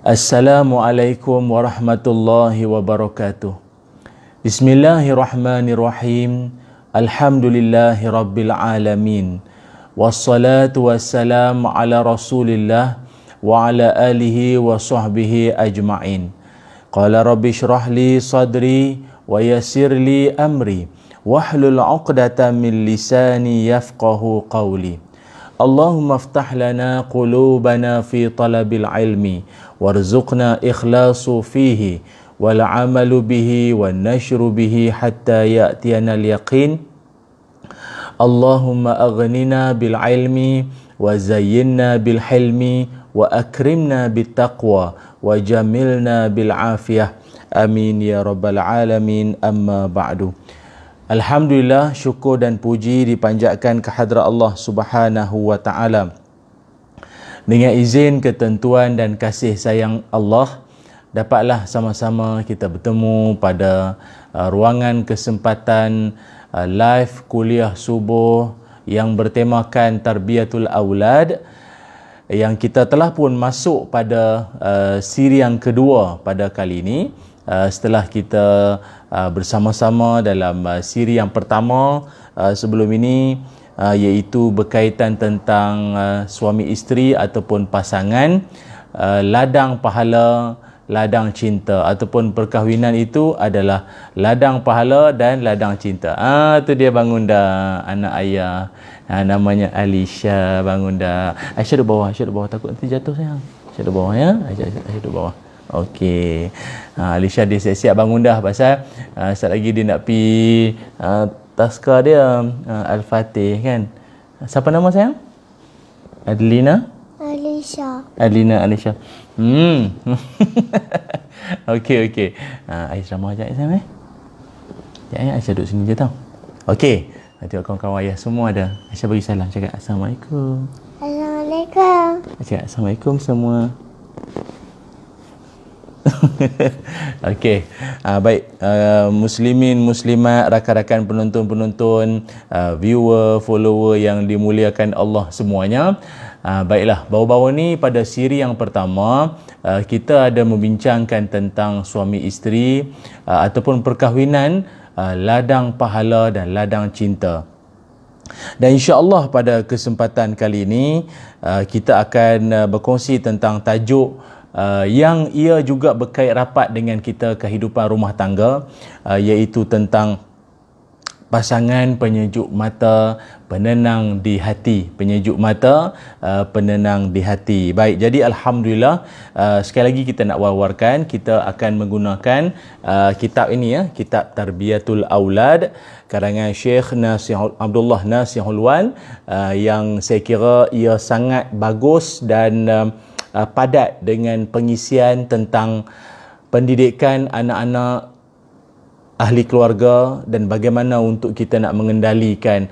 Assalamualaikum warahmatullahi wabarakatuh. Bismillahirrahmanirrahim. Alhamdulillahi rabbil alamin. Wassalatu wassalamu ala rasulillah wa ala alihi wa sahbihi ajma'in. Qala rabbi shrah li sadri wa yassir li amri wahlul 'uqdatam min lisani yafqahu qawli. Allahumma aftah lana qulubana fi talabil ilmi warzuqna ikhlasu fihi wal amalu bihi wan nashru bihi hatta ya'tiyana al yaqin. Allahumma aghnina bil ilmi wa zayyinna bil hilmi wa akrimna bit taqwa wa jamilna bil afiyah. Amin ya rabbal alamin. Amma ba'du. Alhamdulillah, syukur dan puji dipanjatkan ke hadrat Allah Subhanahu wa taala. Dengan izin, ketentuan dan kasih sayang Allah, dapatlah sama-sama kita bertemu pada ruangan kesempatan live kuliah subuh yang bertemakan Tarbiyatul Aulad, yang kita telah pun masuk pada siri yang kedua pada kali ini. Setelah kita bersama-sama dalam siri yang pertama sebelum ini, iaitu berkaitan tentang suami isteri ataupun pasangan, ladang pahala, ladang cinta, ataupun perkahwinan itu adalah ladang pahala dan ladang cinta. Tu dia bangun dah anak ayah, namanya Alisha. Bangun dah. Aisyah duduk bawah, takut nanti jatuh sayang. Aisyah duduk bawah ya. Aisyah duduk bawah. Okey. Alisha dia siap-siap bangun dah pasal sekejap lagi dia nak pergi taskar dia Al-Fatih kan. Siapa nama sayang? Adelina Alisha. Okey. Aisyah mau ajak sayang Ya, Aisyah duduk sini je tau. Okey. Tengok kawan-kawan ayah semua ada. Aisyah bagi salam, cakap Assalamualaikum. Cakap Assalamualaikum semua. Okey, baik, muslimin, muslimat, rakan-rakan penonton-penonton, viewer, follower yang dimuliakan Allah semuanya. Baiklah, baru-baru ni pada siri yang pertama, kita ada membincangkan tentang suami isteri ataupun perkahwinan, ladang pahala dan ladang cinta. Dan insya-Allah pada kesempatan kali ini kita akan berkongsi tentang tajuk yang ia juga berkait rapat dengan kita kehidupan rumah tangga, iaitu tentang pasangan penyejuk mata, penenang di hati. Penyejuk mata, penenang di hati. Baik, jadi Alhamdulillah, sekali lagi kita nak war-warkan, kita akan menggunakan kitab ini, kitab Tarbiyatul Aulad karangan Syekh Abdullah Nasihul Wan, yang saya kira ia sangat bagus dan padat dengan pengisian tentang pendidikan anak-anak, ahli keluarga, dan bagaimana untuk kita nak mengendalikan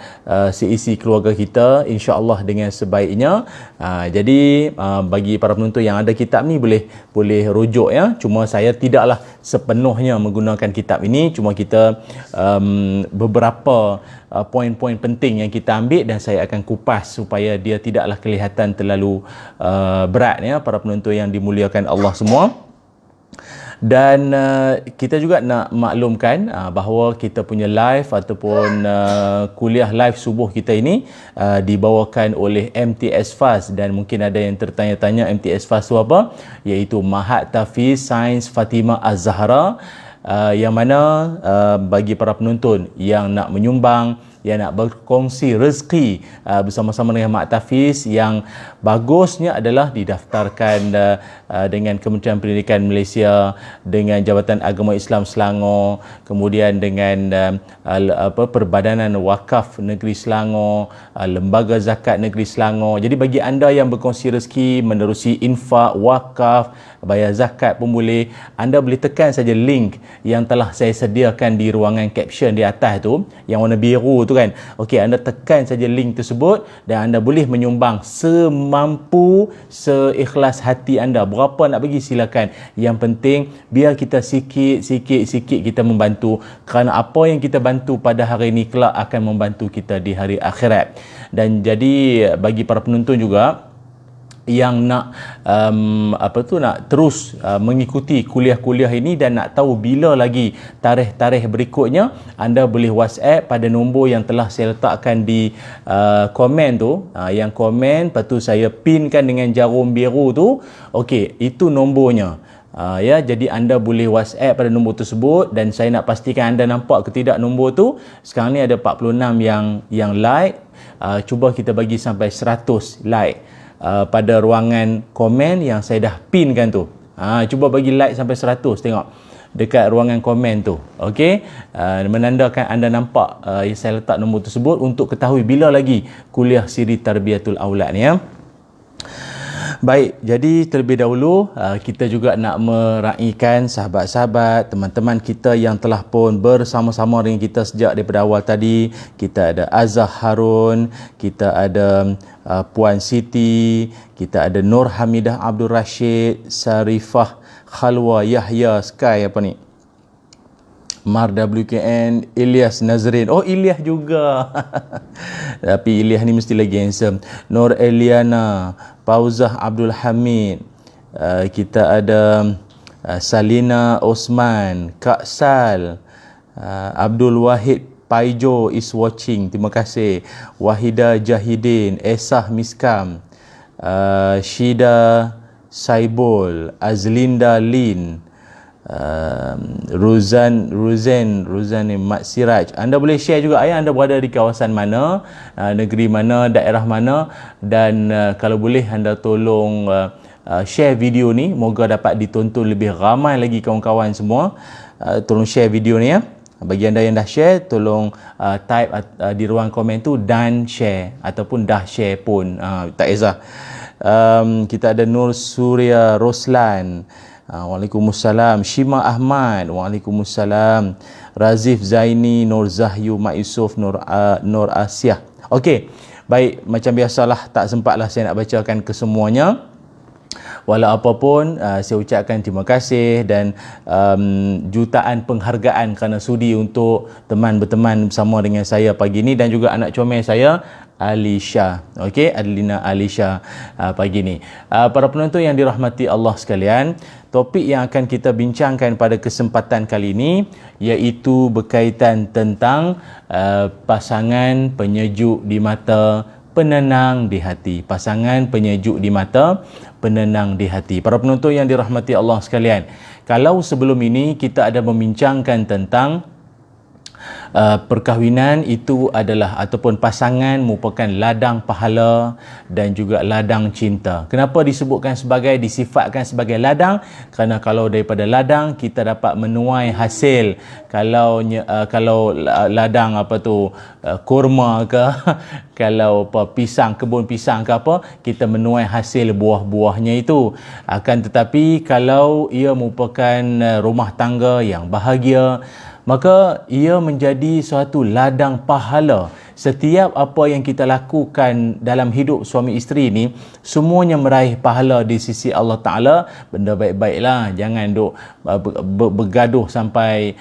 seisi keluarga kita insya-Allah dengan sebaiknya. Jadi bagi para penonton yang ada kitab ni boleh rujuk ya. Cuma saya tidaklah sepenuhnya menggunakan kitab ini, cuma kita beberapa poin-poin penting yang kita ambil dan saya akan kupas supaya dia tidaklah kelihatan terlalu berat ya para penonton yang dimuliakan Allah semua. Dan kita juga nak maklumkan bahawa kita punya live ataupun kuliah live subuh kita ini dibawakan oleh MTS FAS, dan mungkin ada yang tertanya-tanya MTS FAS itu apa, iaitu Mahat Tahfiz Sains Fatimah Az-Zahra, yang mana bagi para penonton yang nak menyumbang, yang nak berkongsi rezeki bersama-sama dengan Mak Tafiz, yang bagusnya adalah didaftarkan dengan Kementerian Pendidikan Malaysia, dengan Jabatan Agama Islam Selangor, kemudian dengan Perbadanan Wakaf Negeri Selangor, Lembaga Zakat Negeri Selangor. Jadi bagi anda yang berkongsi rezeki menerusi infak, wakaf, bayar zakat pun boleh, anda boleh tekan saja link yang telah saya sediakan di ruangan caption di atas tu, yang warna biru tu kan. Okey, anda tekan saja link tersebut dan anda boleh menyumbang semampu, seikhlas hati anda. Berapa nak bagi silakan. Yang penting biar kita sikit-sikit kita membantu, kerana apa yang kita bantu pada hari ini kelak akan membantu kita di hari akhirat. Dan jadi bagi para penonton juga, yang nak nak terus mengikuti kuliah-kuliah ini dan nak tahu bila lagi tarikh-tarikh berikutnya, anda boleh WhatsApp pada nombor yang telah saya letakkan di komen tu, yang komen lepas tu saya pinkan dengan jarum biru tu. Okey, itu nombornya. Ya, jadi anda boleh WhatsApp pada nombor tersebut dan saya nak pastikan anda nampak ke tidak nombor tu. Sekarang ni ada 46 yang like. Cuba kita bagi sampai 100 like pada ruangan komen yang saya dah pinkan tu. Cuba bagi like sampai 100, tengok dekat ruangan komen tu. Okey, menandakan anda nampak saya letak nombor tersebut untuk ketahui bila lagi kuliah siri Tarbiyatul Aulad ni ya. Baik, jadi terlebih dahulu kita juga nak meraihkan sahabat-sahabat, teman-teman kita yang telah pun bersama-sama dengan kita sejak daripada awal tadi. Kita ada Azah Harun, kita ada Puan Siti, kita ada Nur Hamidah Abdul Rashid, Sarifah Khalwa Yahya Sky apa ni? Mar WKN, Ilyas Nazrin. Oh, Ilyas juga. Tapi Ilyas ni mesti lagi handsome. Nur Eliana, Pauzah Abdul Hamid. Kita ada Salina Osman, Kak Sal, Abdul Wahid Paijo is watching. Terima kasih. Wahida Jahidin, Esah Miskam, Shida Saibul, Azlinda Lin, Ruzan ni Mat Siraj. Anda boleh share juga anda berada di kawasan mana, negeri mana, daerah mana, dan kalau boleh anda tolong share video ni, moga dapat ditonton lebih ramai lagi kawan-kawan semua. Tolong share video ni ya. Bagi anda yang dah share, tolong type di ruang komen tu dan share ataupun dah share pun, tak kisah. Kita ada Nur Surya Roslan, Waalaikumsalam. Shima Ahmad, Waalaikumsalam. Razif Zaini, Nur Zahyu, Mak Yusof, Nur Asyah. Okey, baik, macam biasalah tak sempatlah saya nak bacakan kesemuanya. Walau apapun, saya ucapkan terima kasih dan jutaan penghargaan kerana sudi untuk teman berteman bersama dengan saya pagi ini, dan juga anak comel saya Alisha. Okey, Adelina Alisha pagi ni. Para penonton yang dirahmati Allah sekalian, topik yang akan kita bincangkan pada kesempatan kali ini iaitu berkaitan tentang pasangan penyejuk di mata, penenang di hati. Pasangan penyejuk di mata, penenang di hati. Para penonton yang dirahmati Allah sekalian, kalau sebelum ini kita ada membincangkan tentang perkahwinan itu adalah ataupun pasangan merupakan ladang pahala dan juga ladang cinta. Kenapa disifatkan sebagai ladang? Kerana kalau daripada ladang kita dapat menuai hasil. Kalau ladang kurma ke, kalau pisang, kebun pisang ke apa, kita menuai hasil buah-buahnya itu. Akan tetapi kalau ia merupakan rumah tangga yang bahagia, maka ia menjadi suatu ladang pahala. Setiap apa yang kita lakukan dalam hidup suami isteri ni, semuanya meraih pahala di sisi Allah Ta'ala. Benda baik-baiklah, jangan duk bergaduh sampai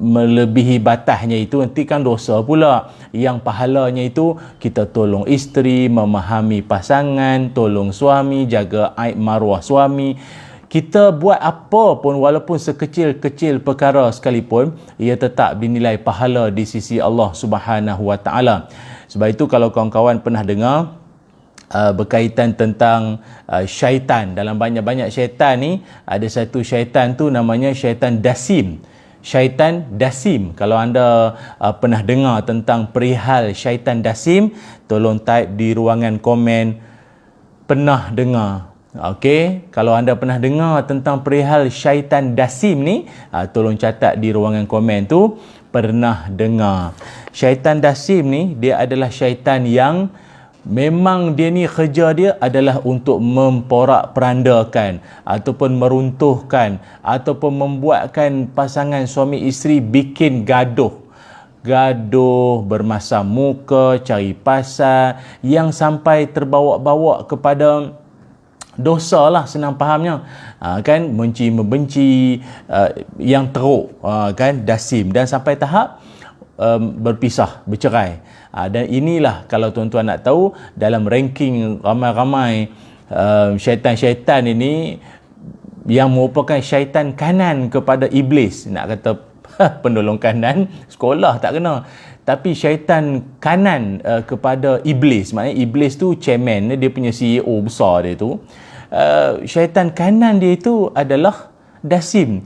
melebihi batasnya, itu nanti kan dosa pula. Yang pahalanya itu kita tolong isteri, memahami pasangan, tolong suami, jaga aib maruah suami. Kita buat apa pun, walaupun sekecil-kecil perkara sekalipun, ia tetap dinilai pahala di sisi Allah Subhanahu Wa Taala. Sebab itu kalau kawan-kawan pernah dengar berkaitan tentang syaitan, dalam banyak-banyak syaitan ni, ada satu syaitan tu namanya syaitan Dasim. Syaitan Dasim. Kalau anda pernah dengar tentang perihal syaitan Dasim, tolong type di ruangan komen pernah dengar. Okey, kalau anda pernah dengar tentang perihal syaitan Dasim ni, tolong catat di ruangan komen tu, pernah dengar. Syaitan Dasim ni, dia adalah syaitan yang memang dia ni kerja dia adalah untuk memporak-perandakan ataupun meruntuhkan ataupun membuatkan pasangan suami isteri bikin gaduh, bermasam muka, cari pasal, yang sampai terbawa-bawa kepada dosa lah, senang fahamnya, kan, membenci yang teruk, kan, Dasim, dan sampai tahap berpisah, bercerai. Dan inilah, kalau tuan-tuan nak tahu, dalam ranking ramai-ramai syaitan-syaitan ini yang merupakan syaitan kanan kepada iblis. Nak kata penolong kanan sekolah tak kena, tapi syaitan kanan kepada iblis. Maknanya iblis tu chairman dia, punya CEO besar dia tu. Syaitan kanan dia itu adalah Dasim.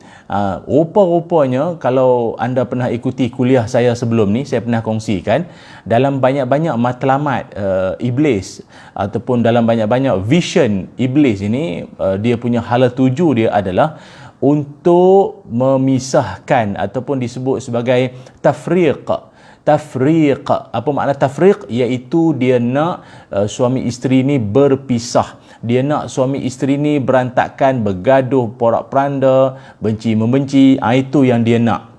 Rupa-rupanya kalau anda pernah ikuti kuliah saya sebelum ni, saya pernah kongsikan dalam banyak-banyak matlamat iblis ataupun dalam banyak-banyak vision iblis ini, dia punya hala tuju dia adalah untuk memisahkan ataupun disebut sebagai tafriq. Tafriq, apa makna tafriq? Iaitu dia nak suami isteri ni berpisah. Dia nak suami isteri ni berantakan, bergaduh, porak-peranda, benci-membenci. Itu yang dia nak.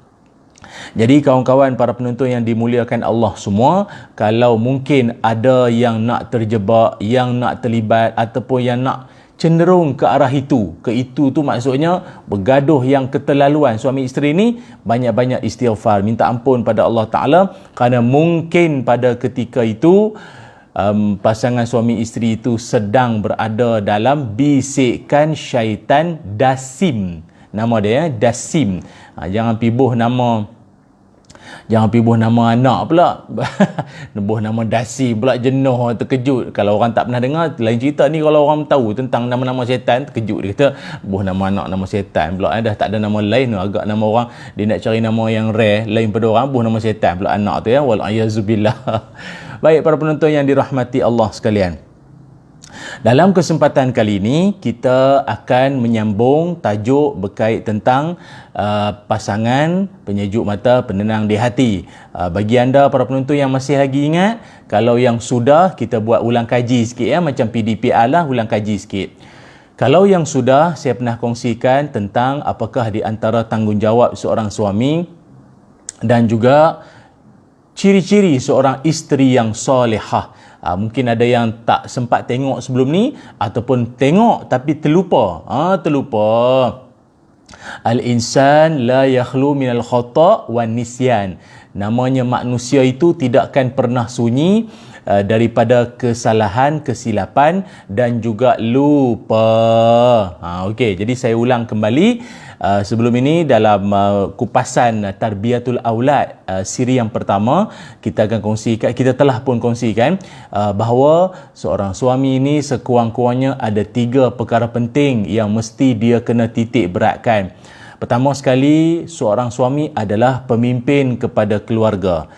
Jadi kawan-kawan para penonton yang dimuliakan Allah semua, kalau mungkin ada yang nak terjebak, yang nak terlibat ataupun yang nak cenderung ke arah itu, ke itu tu maksudnya bergaduh yang keterlaluan suami isteri ni, banyak-banyak istighfar, minta ampun pada Allah Ta'ala, kerana mungkin pada ketika itu pasangan suami isteri itu sedang berada dalam bisikan syaitan Dasim. Nama dia Dasim. Jangan pibuh nama anak pula. Nebuh nama Dasim pula, jenuh, terkejut. Kalau orang tak pernah dengar, lain cerita ni. Kalau orang tahu tentang nama-nama syaitan, terkejut. Dia kata, nebuh nama anak nama syaitan pula. Dah tak ada nama lain. Agak nama orang, dia nak cari nama yang rare, lain pada orang, nebuh nama syaitan pula anak tu ya. Wal'ayazubillah. Baik para penonton yang dirahmati Allah sekalian. Dalam kesempatan kali ini, kita akan menyambung tajuk berkait tentang pasangan penyejuk mata, penenang di hati. Bagi anda para penonton yang masih lagi ingat, kalau yang sudah, kita buat ulang kaji sikit ya, macam PDPR lah, ulang kaji sikit. Kalau yang sudah, saya pernah kongsikan tentang apakah di antara tanggungjawab seorang suami dan juga ciri-ciri seorang isteri yang solehah. Mungkin ada yang tak sempat tengok sebelum ni, ataupun tengok tapi terlupa. Terlupa. Al-insan la yakhlu minal khata' wan nisyan. Namanya manusia itu tidak akan pernah sunyi daripada kesalahan, kesilapan dan juga lupa. Okey, jadi saya ulang kembali. Sebelum ini dalam kupasan Tarbiyatul Aulad siri yang pertama, kita akan kongsikan, kita telah pun kongsikan bahawa seorang suami ini sekurang-kurangnya ada 3 perkara penting yang mesti dia kena titik beratkan. Pertama sekali, seorang suami adalah pemimpin kepada keluarga.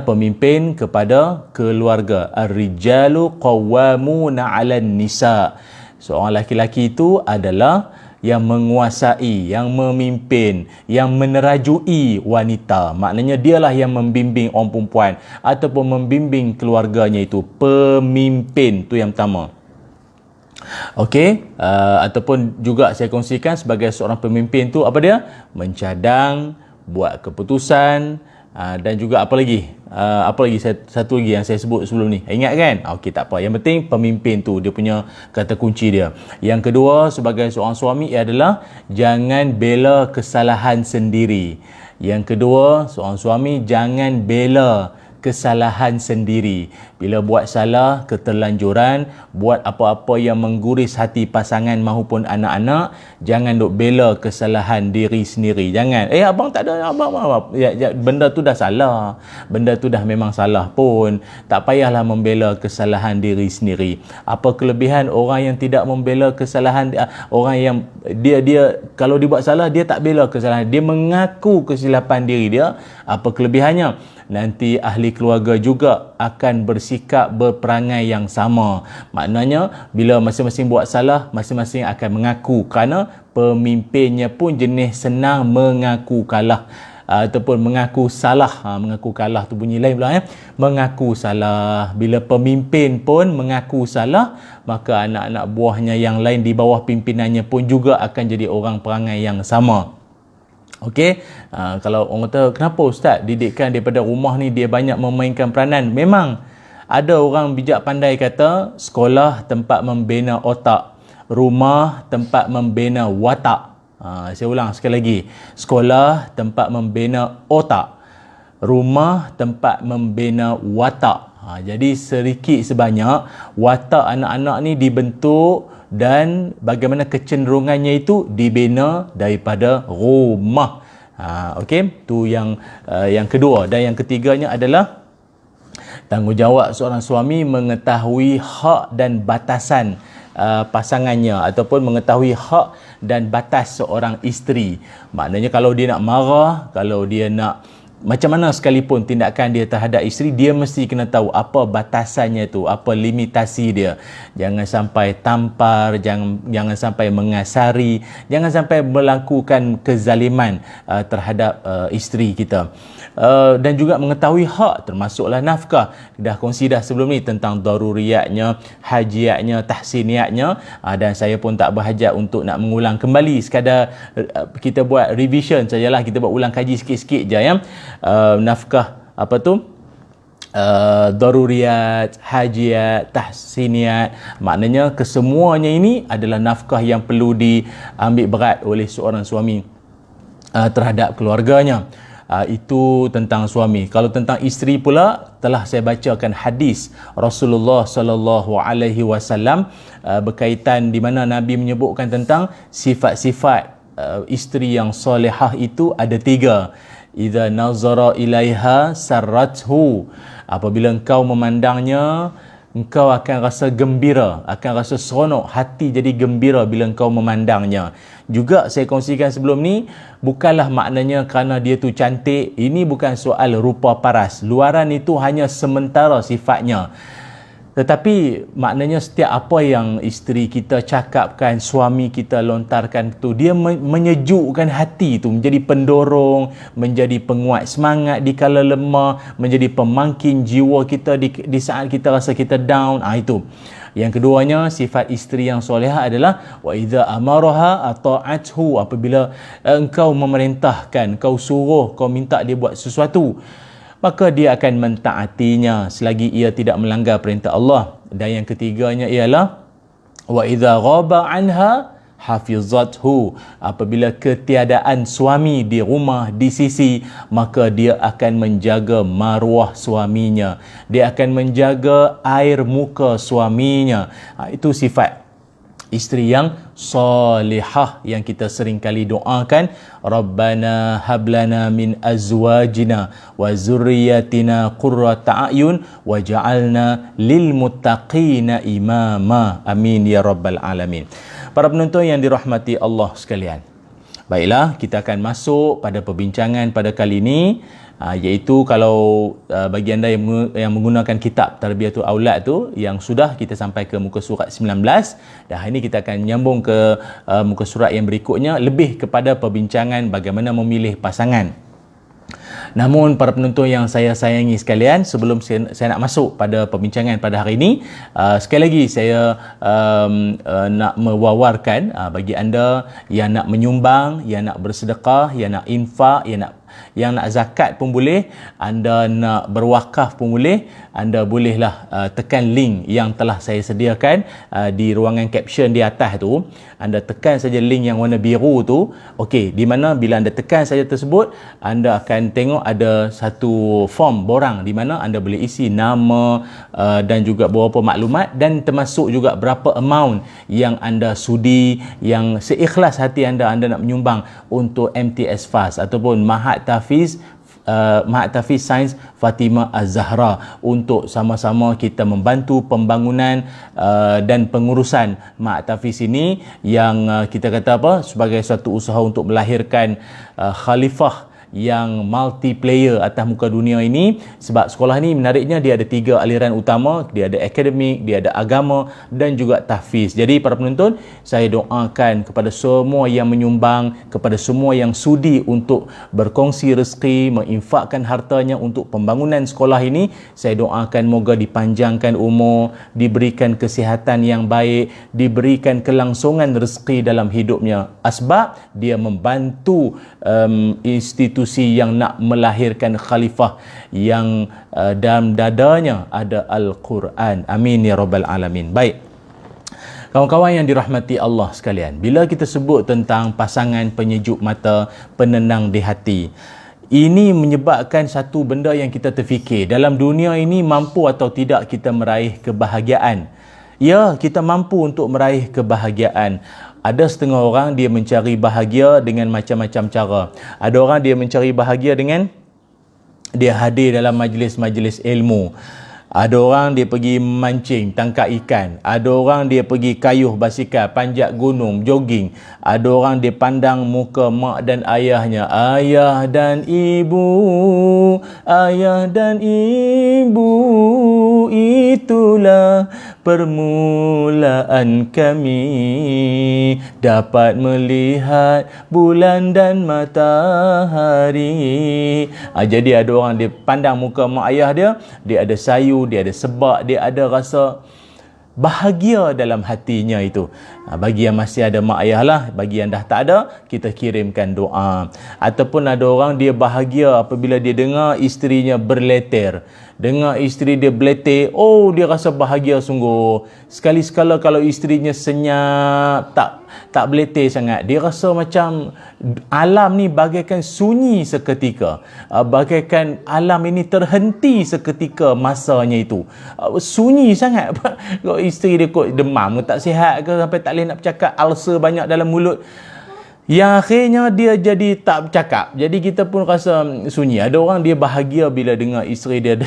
Pemimpin kepada keluarga. Ar-rijalu qawwamuna 'alan nisa. Seorang laki-laki itu adalah yang menguasai, yang memimpin, yang menerajui wanita. Maknanya dialah yang membimbing orang perempuan ataupun membimbing keluarganya itu. Pemimpin, tu yang pertama. Okey, ataupun juga saya kongsikan sebagai seorang pemimpin tu apa dia? Mencadang, buat keputusan, dan juga apa lagi? Satu lagi yang saya sebut sebelum ni. Ingat kan? Okey, tak apa. Yang penting pemimpin tu, dia punya kata kunci dia. Yang kedua sebagai seorang suami adalah jangan bela kesalahan sendiri. Yang kedua, seorang suami jangan bela kesalahan sendiri. Bila buat salah, keterlanjuran, buat apa-apa yang mengguris hati pasangan maupun anak-anak, jangan duk bela kesalahan diri sendiri. Jangan, abang tak ada, abang benda tu dah salah. Benda tu dah memang salah pun. Tak payahlah membela kesalahan diri sendiri. Apa kelebihan orang yang tidak membela kesalahan, orang yang dia kalau dia buat salah, dia tak bela kesalahan. Dia mengaku kesilapan diri dia. Apa kelebihannya? Nanti ahli keluarga juga akan bersikap berperangai yang sama. Maknanya bila masing-masing buat salah, masing-masing akan mengaku, kerana pemimpinnya pun jenis senang mengaku kalah ataupun mengaku salah. Mengaku kalah tu bunyi lain pula mengaku salah. Bila pemimpin pun mengaku salah, maka anak-anak buahnya yang lain di bawah pimpinannya pun juga akan jadi orang perangai yang sama. Okey, kalau orang kata, kenapa Ustaz didikan daripada rumah ni dia banyak memainkan peranan? Memang ada orang bijak pandai kata, sekolah tempat membina otak, rumah tempat membina watak. Saya ulang sekali lagi, sekolah tempat membina otak, rumah tempat membina watak. Jadi sedikit sebanyak watak anak-anak ni dibentuk dan bagaimana kecenderungannya itu dibina daripada rumah. Okey, tu yang kedua. Dan yang ketiganya adalah tanggungjawab seorang suami mengetahui hak dan batasan pasangannya, ataupun mengetahui hak dan batas seorang isteri. Maknanya kalau dia nak marah, kalau dia nak macam mana sekalipun tindakan dia terhadap isteri, dia mesti kena tahu apa batasannya tu, apa limitasi dia. Jangan sampai tampar, jangan sampai mengasari, jangan sampai melakukan kezaliman terhadap isteri kita. Dan juga mengetahui hak, termasuklah nafkah. Dah kongsi dah sebelum ni tentang daruriyatnya, hajiatnya, tahsiniatnya, dan saya pun tak berhajat untuk nak mengulang kembali, sekadar kita buat revision sajalah, kita buat ulang kaji sikit-sikit je ya. Nafkah apa tu, daruriyat, hajiat, tahsiniat, maknanya kesemuanya ini adalah nafkah yang perlu diambil berat oleh seorang suami terhadap keluarganya. Itu tentang suami. Kalau tentang isteri pula, telah saya bacakan hadis Rasulullah sallallahu alaihi wasallam berkaitan di mana Nabi menyebutkan tentang sifat-sifat isteri yang solehah itu ada 3. Idza nazara ilaiha sarrathu, apabila engkau memandangnya, engkau akan rasa gembira, akan rasa seronok, hati jadi gembira bila engkau memandangnya. Juga saya kongsikan sebelum ni, bukanlah maknanya kerana dia tu cantik, ini bukan soal rupa paras. Luaran itu hanya sementara sifatnya. Tetapi maknanya setiap apa yang isteri kita cakapkan, suami kita lontarkan tu, dia menyejukkan hati tu, menjadi pendorong, menjadi penguat semangat di kala lemah, menjadi pemangkin jiwa kita di saat kita rasa kita down. Itu. Yang keduanya, sifat isteri yang solehah adalah wa idza amaraha ata'athu, apabila engkau memerintahkan, kau suruh, kau minta dia buat sesuatu, maka dia akan mentaatinya selagi ia tidak melanggar perintah Allah. Dan yang ketiganya ialah wa idza ghaba anha hafizathu, apabila ketiadaan suami di rumah, di sisi, maka dia akan menjaga maruah suaminya, dia akan menjaga air muka suaminya. Itu sifat isteri yang salihah yang kita sering kali doakan, Rabbana hablana min azwajina wa zurriyatina qurrata a'yun waj'alna lil muttaqina imama. Amin ya rabbal alamin. Para penonton yang dirahmati Allah sekalian, baiklah, kita akan masuk pada perbincangan pada kali ini, iaitu kalau bagi anda yang menggunakan kitab Tarbiyatul Aulad tu, yang sudah kita sampai ke muka surat 19, dan hari ini kita akan menyambung ke muka surat yang berikutnya, lebih kepada perbincangan bagaimana memilih pasangan. Namun para penonton yang saya sayangi sekalian, sebelum saya nak masuk pada perbincangan pada hari ini, sekali lagi saya nak mewawarkan bagi anda yang nak menyumbang, yang nak bersedekah, yang nak infak, yang nak zakat pun boleh, anda nak berwakaf pun boleh, anda bolehlah tekan link yang telah saya sediakan di ruangan caption di atas tu. Anda tekan saja link yang warna biru tu. Okey, di mana bila anda tekan saja tersebut, anda akan tengok ada satu form borang di mana anda boleh isi nama dan juga beberapa maklumat, dan termasuk juga berapa amount yang anda sudi, yang seikhlas hati anda nak menyumbang untuk MTS Fast ataupun Mahat Tahfiz Sains Fatimah Az-Zahra, untuk sama-sama kita membantu pembangunan dan pengurusan Mahat Tahfiz ini, yang kita kata apa, sebagai suatu usaha untuk melahirkan khalifah yang multiplayer atas muka dunia ini. Sebab sekolah ni menariknya, dia ada 3 aliran utama, dia ada akademik, dia ada agama dan juga tahfiz. Jadi para penonton, saya doakan kepada semua yang menyumbang, kepada semua yang sudi untuk berkongsi rezeki, menginfakkan hartanya untuk pembangunan sekolah ini, saya doakan moga dipanjangkan umur, diberikan kesihatan yang baik, diberikan kelangsungan rezeki dalam hidupnya, asbab dia membantu institusi yang nak melahirkan khalifah yang dalam dadanya ada Al-Quran. Amin ya rabbal alamin. Baik, kawan-kawan yang dirahmati Allah sekalian, bila kita sebut tentang pasangan penyejuk mata, penenang di hati, Ini menyebabkan satu benda yang kita terfikir. Dalam dunia ini, mampu atau tidak kita meraih kebahagiaan? Ya, kita mampu untuk meraih kebahagiaan. Ada setengah orang dia mencari bahagia dengan macam-macam cara. Ada orang dia mencari bahagia dengan dia hadir dalam majlis-majlis ilmu. Ada orang dia pergi mancing, tangkap ikan. Ada orang dia pergi kayuh basikal, panjat gunung, jogging. Ada orang dia pandang muka mak dan ayahnya. Ayah dan ibu, itulah permulaan kami dapat melihat bulan dan matahari. Jadi ada orang dia pandang muka mak ayah dia ada sayu, dia ada sebab, dia ada rasa bahagia dalam hatinya itu. Bagi yang masih ada mak ayah lah, bagi yang dah tak ada, kita kirimkan doa. Ataupun ada orang dia bahagia apabila dia dengar isterinya berleter. Dengar isteri dia beletir, oh dia rasa bahagia sungguh. Sekali-sekala kalau isterinya senyap, tak beletir sangat, dia rasa macam alam ni bagaikan sunyi seketika. Bagaikan alam ini terhenti seketika masanya itu. Sunyi sangat. Kalau isteri dia kot demam ke, tak sihat ke, sampai tak boleh nak bercakap, ulcer banyak dalam mulut. Yang akhirnya dia jadi tak bercakap. Jadi kita pun rasa sunyi. Ada orang dia bahagia bila dengar isteri dia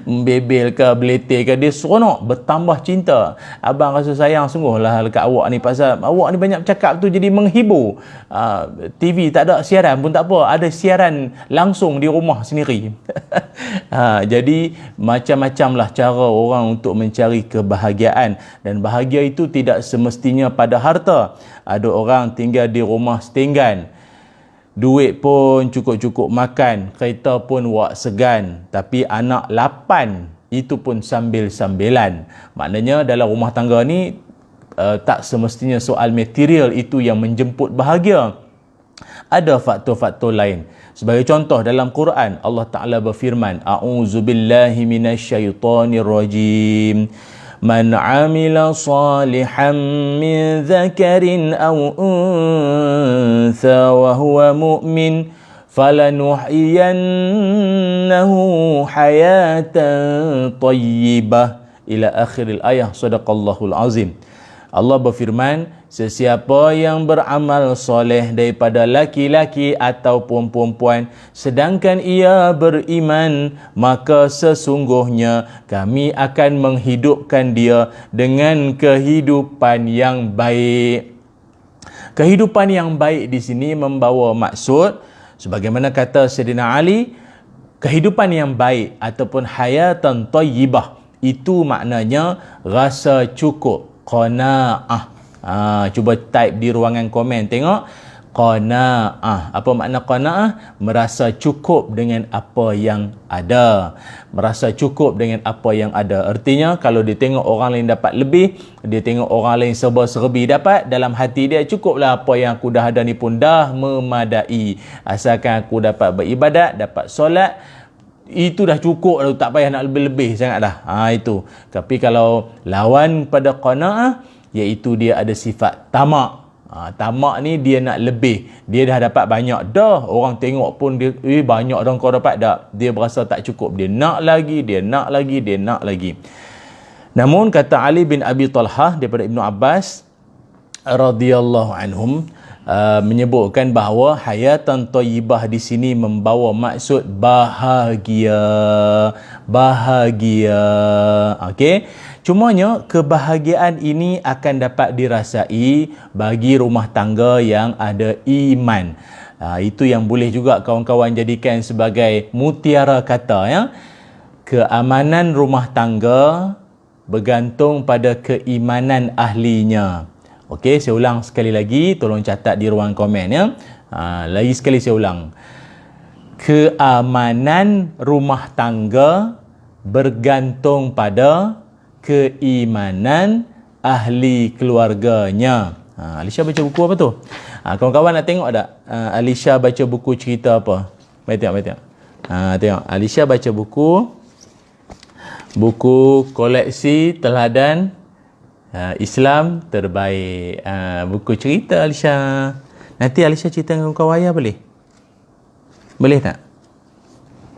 membebel ke, beletir ke, dia seronok, bertambah cinta. Abang rasa sayang sungguhlah dekat awak ni, pasal awak ni banyak bercakap tu jadi menghibur. TV tak ada siaran pun tak apa, ada siaran langsung di rumah sendiri. Jadi macam-macam lah cara orang untuk mencari kebahagiaan. Dan bahagia itu tidak semestinya pada harta. Ada orang tinggal di rumah setinggan, duit pun cukup-cukup makan, kereta pun wak segan, tapi anak 8 itu pun sambil-sambilan. Maknanya dalam rumah tangga ni tak semestinya soal material itu yang menjemput bahagia. Ada faktor-faktor lain. Sebagai contoh dalam Quran, Allah Ta'ala berfirman, A'udzubillahi minasyaitonirrajim. Man 'amila salihan min dzakarin aw untha wa huwa mu'min falanuhyiyannahu hayatan thayyibah ila akhiril ayah. Sadaqallahul azim. Allah berfirman, sesiapa yang beramal soleh daripada laki-laki ataupun perempuan sedangkan ia beriman, maka sesungguhnya kami akan menghidupkan dia dengan kehidupan yang baik. Kehidupan yang baik di sini membawa maksud, sebagaimana kata Sayyidina Ali, kehidupan yang baik ataupun hayatan thayyibah itu maknanya rasa cukup, qanaah. Cuba type di ruangan komen, tengok qanaah. Apa makna qanaah? Merasa cukup dengan apa yang ada. Merasa cukup dengan apa yang ada. Artinya kalau dia tengok orang lain dapat lebih, dia tengok orang lain serba-serbi dapat, dalam hati dia cukuplah apa yang aku dah ada ni pun dah memadai. Asalkan aku dapat beribadat, dapat solat, itu dah cukup dah, tak payah nak lebih-lebih sangat dah. Itu. Tapi kalau lawan pada qanaah, iaitu dia ada sifat tamak. Tamak ni dia nak lebih. Dia dah dapat banyak dah. Orang tengok pun dia, banyak dah kau dapat dah. Dia berasa tak cukup. Dia nak lagi, dia nak lagi, dia nak lagi. Namun kata Ali bin Abi Talhah daripada Ibnu Abbas radhiyallahu anhum, menyebutkan bahawa hayatan thayyibah di sini membawa maksud bahagia. Okey. Cumanya kebahagiaan ini akan dapat dirasai bagi rumah tangga yang ada iman. Itu yang boleh juga kawan-kawan jadikan sebagai mutiara kata, ya. Keamanan rumah tangga bergantung pada keimanan ahlinya. Okey, saya ulang sekali lagi, tolong catat di ruang komen, ya. Lagi sekali saya ulang. Keamanan rumah tangga bergantung pada keimanan ahli keluarganya. Alisha baca buku apa tu? Kawan-kawan nak tengok tak? Alisha baca buku cerita apa? Mari tengok. Tengok. Alisha baca buku koleksi teladan Islam terbaik. Buku cerita Alisha. Nanti Alisha cerita dengan kawan ayah boleh? Boleh tak?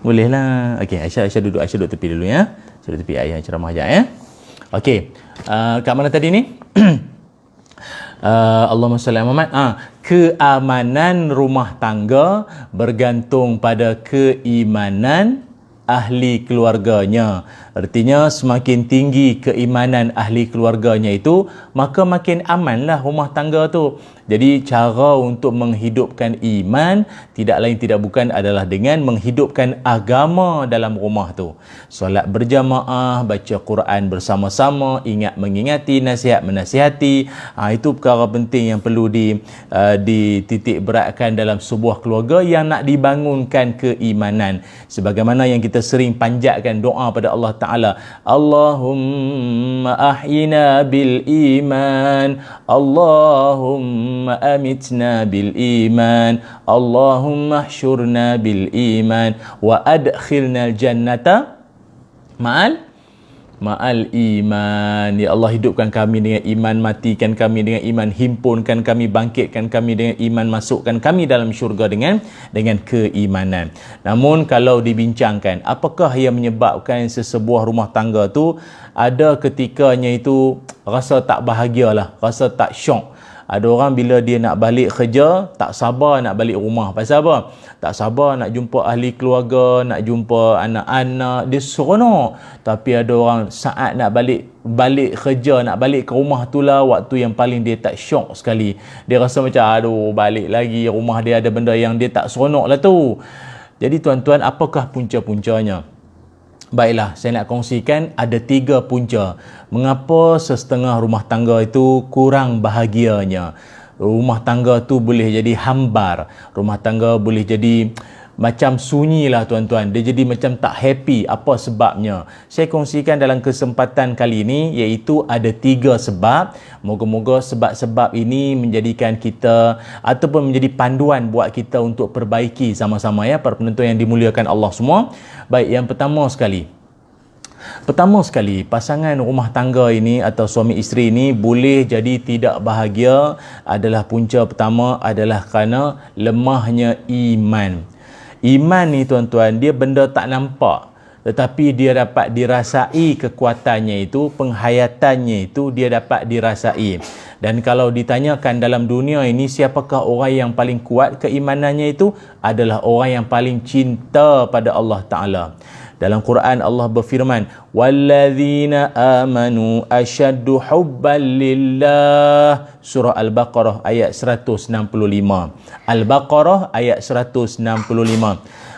Boleh lah. Okey, Aisyah duduk tepi dulu ya. Aisyah duduk tepi, ayah ceramah sekejap ya. Okey. Kat mana tadi ni? Allahumma salli ala Muhammad. Keamanan rumah tangga bergantung pada keimanan ahli keluarganya. Artinya semakin tinggi keimanan ahli keluarganya itu, maka makin amanlah rumah tangga tu. Jadi cara untuk menghidupkan iman tidak lain tidak bukan adalah dengan menghidupkan agama dalam rumah tu. Solat berjamaah, baca Quran bersama-sama, ingat mengingati, nasihat menasihati. Itu perkara penting yang perlu dititik beratkan dalam sebuah keluarga yang nak dibangunkan keimanan. Sebagaimana yang kita sering panjatkan doa pada Allah Ta'ala, Allahumma ahyina bil iman, Allahumma amitna bil iman, Allahumma hsyurna bil iman wa adkhilna al jannata ma'al iman. Ya Allah, hidupkan kami dengan iman, matikan kami dengan iman, himpunkan kami, bangkitkan kami dengan iman, masukkan kami dalam syurga dengan keimanan. Namun kalau dibincangkan, apakah yang menyebabkan sesebuah rumah tangga tu ada ketikanya itu rasa tak bahagialah, rasa tak syok. Ada orang bila dia nak balik kerja, tak sabar nak balik rumah. Pasal apa? Tak sabar nak jumpa ahli keluarga, nak jumpa anak-anak, dia seronok. Tapi ada orang saat nak balik kerja, nak balik ke rumah tu lah waktu yang paling dia tak syok sekali. Dia rasa macam, aduh, balik lagi rumah dia ada benda yang dia tak seronok lah tu. Jadi tuan-tuan, apakah punca-puncanya? Baiklah, saya nak kongsikan ada 3 punca mengapa sesetengah rumah tangga itu kurang bahagianya. Rumah tangga tu boleh jadi hambar, rumah tangga boleh jadi macam sunyi lah tuan-tuan, dia jadi macam tak happy. Apa sebabnya? Saya kongsikan dalam kesempatan kali ini, iaitu ada 3 sebab. Moga-moga sebab-sebab ini menjadikan kita ataupun menjadi panduan buat kita untuk perbaiki sama-sama ya, para penonton yang dimuliakan Allah semua. Baik, yang pertama sekali, pasangan rumah tangga ini atau suami isteri ini boleh jadi tidak bahagia adalah punca pertama adalah kerana lemahnya iman. Iman ni tuan-tuan, dia benda tak nampak, tetapi dia dapat dirasai kekuatannya itu, penghayatannya itu dia dapat dirasai. Dan kalau ditanyakan dalam dunia ini siapakah orang yang paling kuat keimanannya itu, adalah orang yang paling cinta pada Allah Ta'ala. Dalam Quran Allah berfirman, walladzina amanu asyaddu hubban lillah. Surah Al-Baqarah ayat 165. Al-Baqarah ayat 165.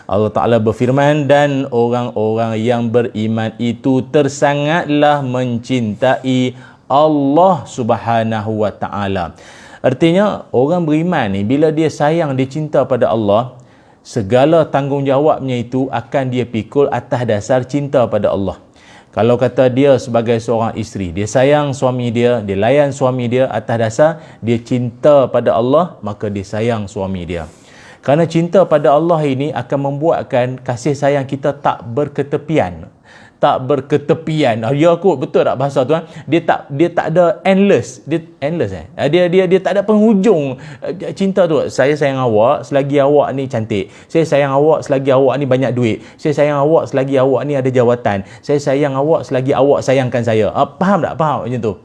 Allah Ta'ala berfirman, dan orang-orang yang beriman itu tersangatlah mencintai Allah Subhanahu wa Ta'ala. Artinya orang beriman ni bila dia sayang, dia cinta pada Allah, segala tanggungjawabnya itu akan dia pikul atas dasar cinta pada Allah. Kalau kata dia sebagai seorang isteri, dia sayang suami dia, dia layan suami dia atas dasar dia cinta pada Allah, maka dia sayang suami dia. Kerana cinta pada Allah ini akan membuatkan kasih sayang kita tak berketepian. Ya kot, betul tak bahasa tu? Dia tak ada endless. Dia tak ada penghujung cinta tu. Saya sayang awak selagi awak ni cantik. Saya sayang awak selagi awak ni banyak duit. Saya sayang awak selagi awak ni ada jawatan. Saya sayang awak selagi awak sayangkan saya. Faham tak? Faham macam tu?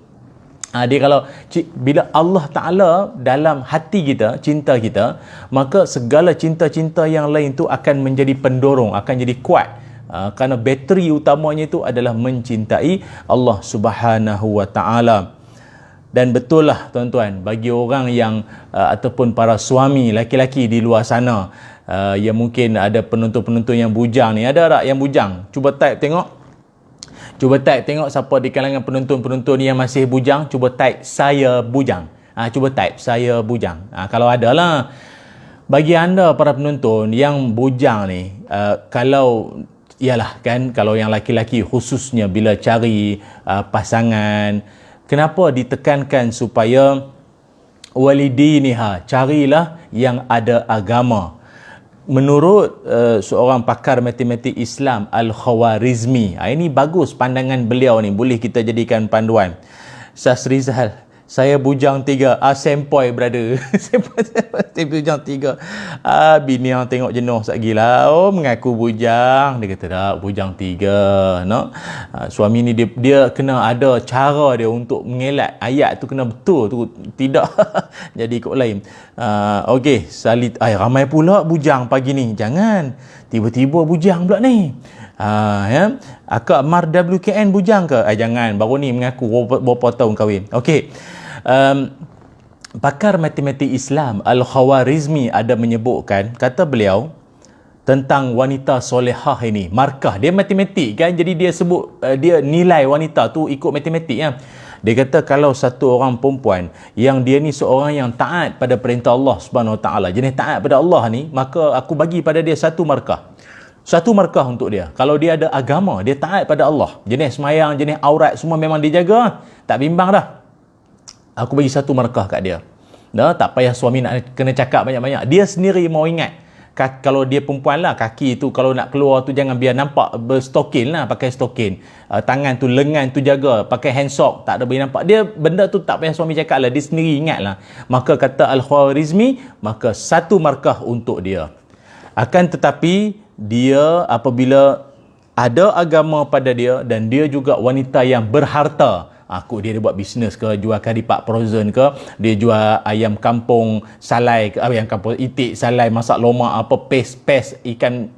Dia kalau bila Allah Ta'ala dalam hati kita, cinta kita, maka segala cinta-cinta yang lain tu akan menjadi pendorong, akan jadi kuat. Kerana bateri utamanya itu adalah mencintai Allah Subhanahu wa Ta'ala. Dan betul lah tuan-tuan, bagi orang yang ataupun para suami laki-laki di luar sana, yang mungkin ada penonton-penonton yang bujang ni, ada tak yang bujang? Cuba type tengok. Cuba type tengok siapa di kalangan penonton-penonton yang masih bujang. Cuba type saya bujang. Cuba type saya bujang. Kalau ada lah. Bagi anda para penonton yang bujang ni, ialah kan, kalau yang laki-laki khususnya bila cari pasangan, kenapa ditekankan supaya walidiniha, carilah yang ada agama. Menurut seorang pakar matematik Islam, Al-Khawarizmi, ini bagus pandangan beliau ni, boleh kita jadikan panduan. Saya bujang 3. Sempoi brother. Saya bujang 3. Bini yang tengok jenuh satgi lah. Oh, mengaku bujang. Dia kata tak, bujang 3. No? Suami ni dia kena ada cara dia untuk mengelak. Ayat tu kena betul tu. Tidak jadi ikut lain. Okey, ramai pula bujang pagi ni. Jangan. Tiba-tiba bujang pula ni. Ya. Akak Mar WKN bujang ke? Jangan. Baru ni mengaku berapa tahun kahwin. Okey. Pakar matematik Islam Al-Khawarizmi ada menyebutkan, kata beliau tentang wanita solehah ini, markah dia matematik kan, jadi dia sebut dia nilai wanita tu ikut matematik ya. Dia kata kalau satu orang perempuan yang dia ni seorang yang taat pada perintah Allah Subhanahu Wa Taala, jenis taat pada Allah ni, maka aku bagi pada dia satu markah. Satu markah untuk dia. Kalau dia ada agama, dia taat pada Allah, jenis semayang, jenis aurat semua memang dia jaga, tak bimbang dah. Aku bagi satu markah kat dia. Tak payah suami nak kena cakap banyak-banyak. Dia sendiri mau ingat. Kalau dia perempuan lah, kaki tu kalau nak keluar tu jangan biar nampak berstokin lah, pakai stokin. Tangan tu, lengan tu jaga, pakai hand sock, tak ada boleh nampak. Dia benda tu tak payah suami cakap lah, dia sendiri ingat lah. Maka kata Al-Khawarizmi, maka satu markah untuk dia. Akan tetapi dia apabila ada agama pada dia dan dia juga wanita yang berharta, dia buat bisnes ke, jual karipak frozen ke, dia jual ayam kampung salai ke, ayam kampung itik salai, masak lomak apa, pes ikan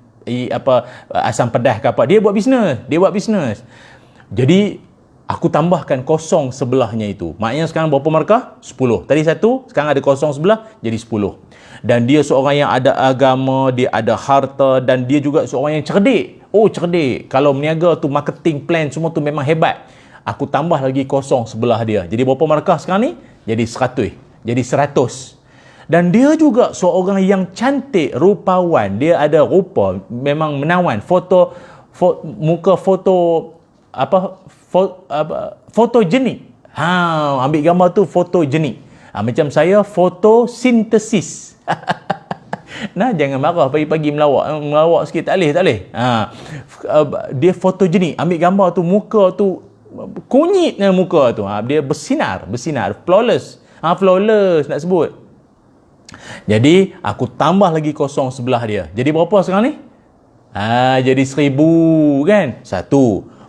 asam pedas ke apa, dia buat bisnes. Jadi aku tambahkan kosong sebelahnya itu, maknanya sekarang berapa markah? 10. Tadi 1, sekarang ada kosong sebelah, jadi 10. Dan dia seorang yang ada agama, dia ada harta, dan dia juga seorang yang cerdik. Cerdik. Kalau meniaga tu, marketing plan semua tu memang hebat. Aku tambah lagi kosong sebelah dia. Jadi berapa markah sekarang ni? Jadi 100. Jadi 100. Dan dia juga seorang yang cantik, rupawan. Dia ada rupa memang menawan. Muka fotogenik. Ambil gambar tu fotogenik. Macam saya fotosintesis. Jangan marah pagi-pagi melawak sikit, tak boleh. Dia fotogenik. Ambil gambar tu, muka tu kunyitnya muka tu. Dia bersinar, flawless. Flawless nak sebut. Jadi aku tambah lagi kosong sebelah dia. Jadi berapa sekarang ni? Jadi 1000 kan? 1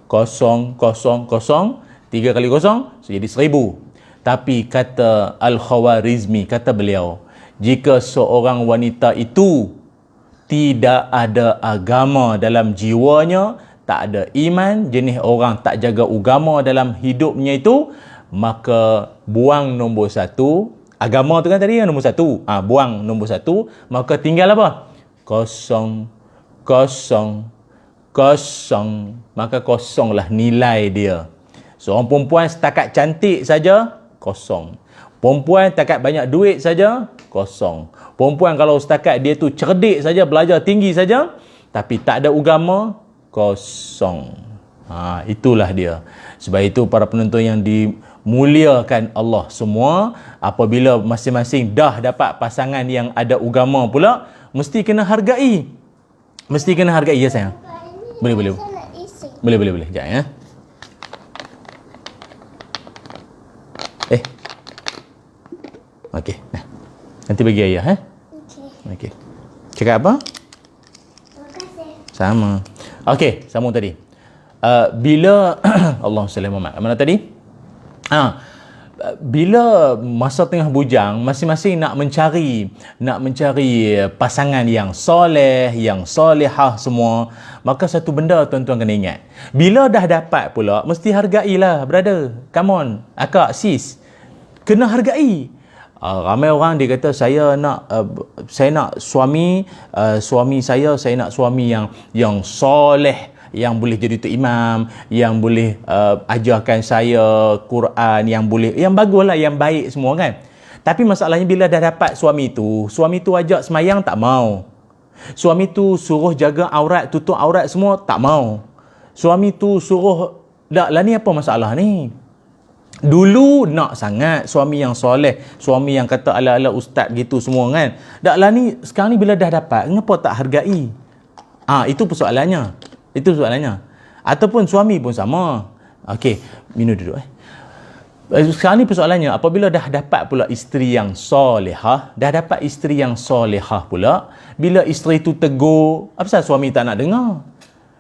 0 0 0 3 kali kosong, so jadi 1000. Tapi kata Al-Khawarizmi, kata beliau, jika seorang wanita itu tidak ada agama dalam jiwanya, tak ada iman, jenis orang tak jaga agama dalam hidupnya itu, maka buang nombor 1. Agama tu kan tadi yang nombor 1. Buang nombor 1, maka tinggal apa? Kosong. Maka kosonglah nilai dia. Seorang perempuan setakat cantik saja, kosong. Perempuan setakat banyak duit saja, kosong. Perempuan kalau setakat dia tu cerdik saja, belajar tinggi saja, tapi tak ada agama, kosong. Itulah dia. Sebab itu para penonton yang dimuliakan Allah semua, apabila masing-masing dah dapat pasangan yang ada agama pula, mesti kena hargai. Ya sayang. Boleh. Boleh. Sekejap ya. Okey. Nanti bagi ayah Okey. Cakap apa? Terima kasih. Sama. Okey, sambung tadi. Bila Allahumma salli Muhammad. Mana tadi? Bila masa tengah bujang, masing-masing nak mencari pasangan yang soleh, yang solehah semua, maka satu benda tuan-tuan kena ingat. Bila dah dapat pula, mesti hargailah, brother. Come on, akak, sis. Kena hargai. Ramai orang dia kata saya nak suami saya nak suami yang soleh, yang boleh jadi tu imam, yang boleh ajarkan saya Quran, yang baguslah, yang baik semua kan. Tapi masalahnya bila dah dapat suami tu ajak semayang tak mau. Suami tu suruh jaga aurat, tutup aurat semua tak mau. Suami tu suruh lah ni apa masalah ni? Dulu nak sangat suami yang soleh, suami yang kata ala-ala ustaz gitu semua kan. Dak lah ni sekarang ni bila dah dapat, kenapa tak hargai? Itu persoalannya. Ataupun suami pun sama. Okey, minum duduk Sekarang ni persoalannya, apabila dah dapat pula isteri yang solehah, dah dapat isteri yang solehah pula, bila isteri tu tegur, apa pasal suami tak nak dengar?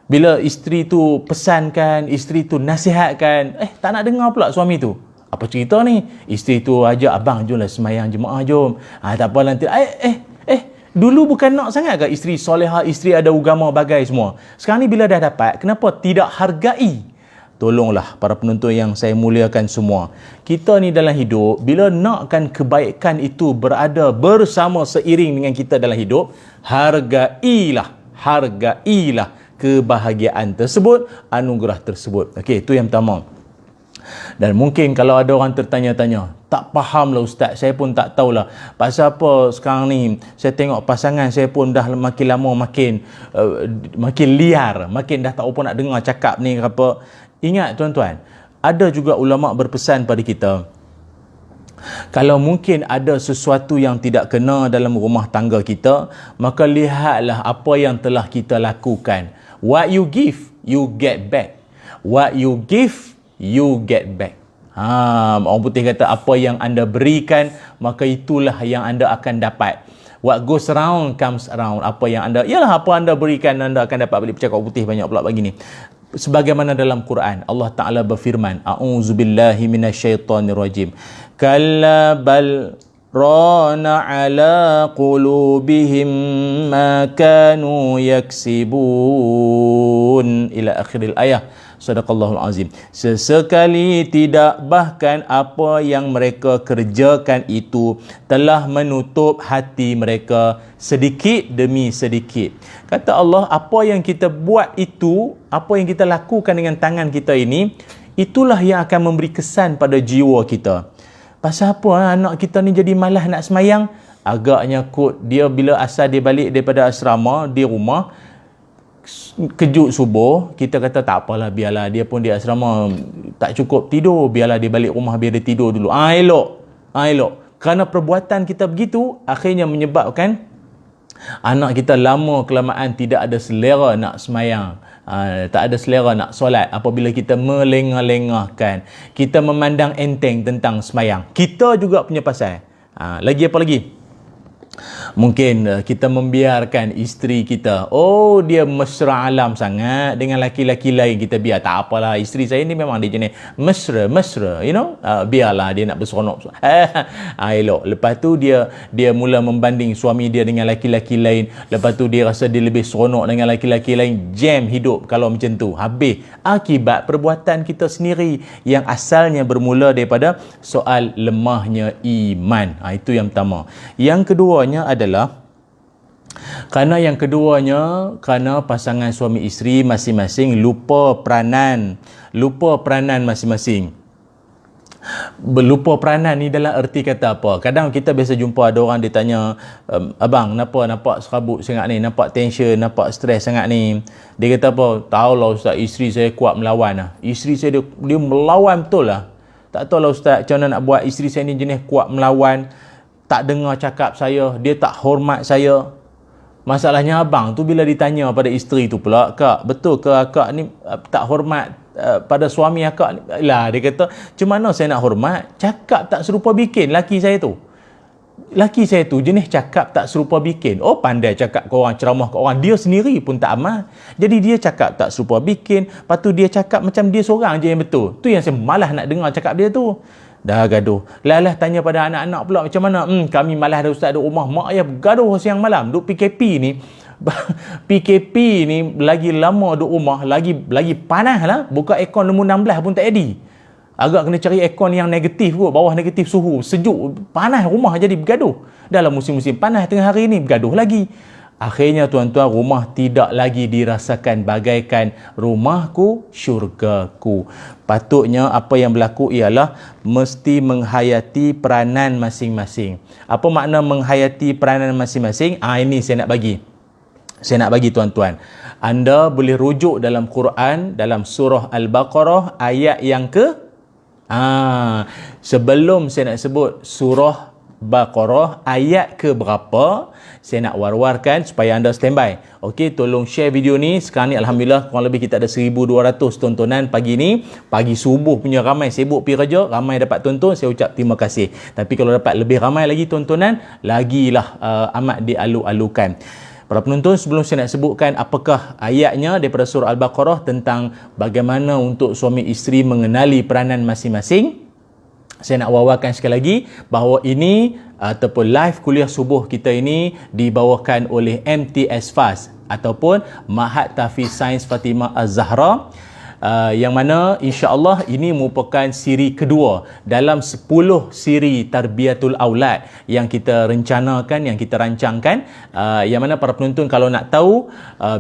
Bila isteri tu pesankan, isteri tu nasihatkan, tak nak dengar pula suami tu. Apa cerita ni? Isteri tu ajak, abang jomlah semayang jemaah jom. Tak apa nanti. Dulu bukan nak sangat ke isteri solehah, isteri ada agama bagai semua. Sekarang ni bila dah dapat, kenapa tidak hargai? Tolonglah para penonton yang saya muliakan semua. Kita ni dalam hidup, bila nakkan kebaikan itu berada bersama seiring dengan kita dalam hidup, hargailah kebahagiaan tersebut, anugerah tersebut. Okey, itu yang pertama. Dan mungkin kalau ada orang tertanya-tanya, tak faham lah ustaz, saya pun tak tahulah pasal apa sekarang ni saya tengok pasangan saya pun dah makin lama makin liar, makin dah tak apa nak dengar cakap ni apa. Ingat tuan-tuan, ada juga ulama berpesan pada kita, kalau mungkin ada sesuatu yang tidak kena dalam rumah tangga kita, maka lihatlah apa yang telah kita lakukan. What you give, you get back. What you give, you get back. Orang putih kata, apa yang anda berikan, maka itulah yang anda akan dapat. What goes around comes around. Apa yang anda berikan, anda akan dapat balik. Bercakap putih banyak pula begini. Sebagaimana dalam Quran, Allah Ta'ala berfirman, A'udzubillahi minasyaitonirrajim. Kalla bal rana ala qulubihim ma kanu yaksibun. Ila akhiril ayah. Sadaqallahul azim. Sesekali tidak, bahkan apa yang mereka kerjakan itu telah menutup hati mereka sedikit demi sedikit. Kata Allah, apa yang kita buat itu, apa yang kita lakukan dengan tangan kita ini, itulah yang akan memberi kesan pada jiwa kita. Pasal apa anak kita ni jadi malas nak semayang? Agaknya kot dia bila asal dia balik daripada asrama di rumah, kejut subuh, kita kata tak apalah, biarlah dia pun di asrama tak cukup tidur, biarlah dia balik rumah biar dia tidur dulu. Elok. Kerana perbuatan kita begitu, akhirnya menyebabkan anak kita lama kelamaan tidak ada selera nak semayang, tak ada selera nak solat. Apabila kita melengah-lengahkan, kita memandang enteng tentang semayang, kita juga punya pasal. Lagi apa lagi? Mungkin kita membiarkan isteri kita, dia mesra alam sangat dengan laki-laki lain, kita biar. Tak apalah, isteri saya ni memang dia jenis mesra, biarlah dia nak berseronok. Elok. Lepas tu dia mula membanding suami dia dengan laki-laki lain. Lepas tu dia rasa dia lebih seronok dengan laki-laki lain. Jam hidup kalau macam tu. Habis akibat perbuatan kita sendiri yang asalnya bermula daripada soal lemahnya iman. Itu yang pertama. Yang keduanya adalah kerana pasangan suami isteri masing-masing lupa peranan masing-masing. Lupa peranan ni dalam erti kata apa? Kadang kita biasa jumpa ada orang dia tanya, abang nampak serabut sangat ni, nampak tension, nampak stres sangat ni. Dia kata apa? Tahulah ustaz, isteri saya kuat melawan lah. Isteri saya dia melawan betul lah. Tak tahulah ustaz macam mana nak buat, isteri saya ni jenis kuat melawan, tak dengar cakap saya, dia tak hormat saya. Masalahnya abang tu bila ditanya pada isteri tu pula, kak betul ke akak ni tak hormat pada suami akak ni? Lah dia kata, macam mana saya nak hormat? Cakap tak serupa bikin laki saya tu. Laki saya tu jenis cakap tak serupa bikin. Pandai cakap ke orang, ceramah ke orang, dia sendiri pun tak amal. Jadi dia cakap tak serupa bikin, lepas tu dia cakap macam dia seorang je yang betul. Tu yang saya malas nak dengar cakap dia tu. Dah gaduh. Lah tanya pada anak-anak pula macam mana? Kami malas ada ustaz duduk rumah. Mak ayah bergaduh siang malam. Duk PKP ni. PKP ni lagi lama duduk rumah, lagi panas lah. Buka aircon nombor 16 pun tak jadi. Agak kena cari aircon yang negatif kot. Bawah negatif suhu. Sejuk. Panas rumah jadi bergaduh. Dalam musim-musim panas tengah hari ni bergaduh lagi. Akhirnya tuan-tuan, rumah tidak lagi dirasakan bagaikan rumahku, syurgaku. Patutnya apa yang berlaku ialah mesti menghayati peranan masing-masing. Apa makna menghayati peranan masing-masing? Ini saya nak bagi tuan-tuan. Anda boleh rujuk dalam Quran, dalam surah Al-Baqarah ayat yang sebelum saya nak sebut surah Baqarah ayat ke berapa. Saya nak war-warkan supaya anda standby. Okey, tolong share video ni. Sekarang ni alhamdulillah kurang lebih kita ada 1200 tontonan pagi ni. Pagi subuh punya ramai sibuk pergi kerja, ramai dapat tonton, saya ucap terima kasih. Tapi kalau dapat lebih ramai lagi tontonan, lagilah amat dialu-alukan. Para penonton, sebelum saya nak sebutkan apakah ayatnya daripada surah Al-Baqarah tentang bagaimana untuk suami isteri mengenali peranan masing-masing, saya nak wawarkan sekali lagi bahawa ini ataupun live kuliah subuh kita ini dibawakan oleh MTS FAS ataupun Mahat Tahfiz Sains Fatimah Az-Zahra, yang mana insya-Allah ini merupakan siri kedua dalam 10 siri Tarbiyatul Aulad yang kita rencanakan, yang kita rancangkan, yang mana para penonton kalau nak tahu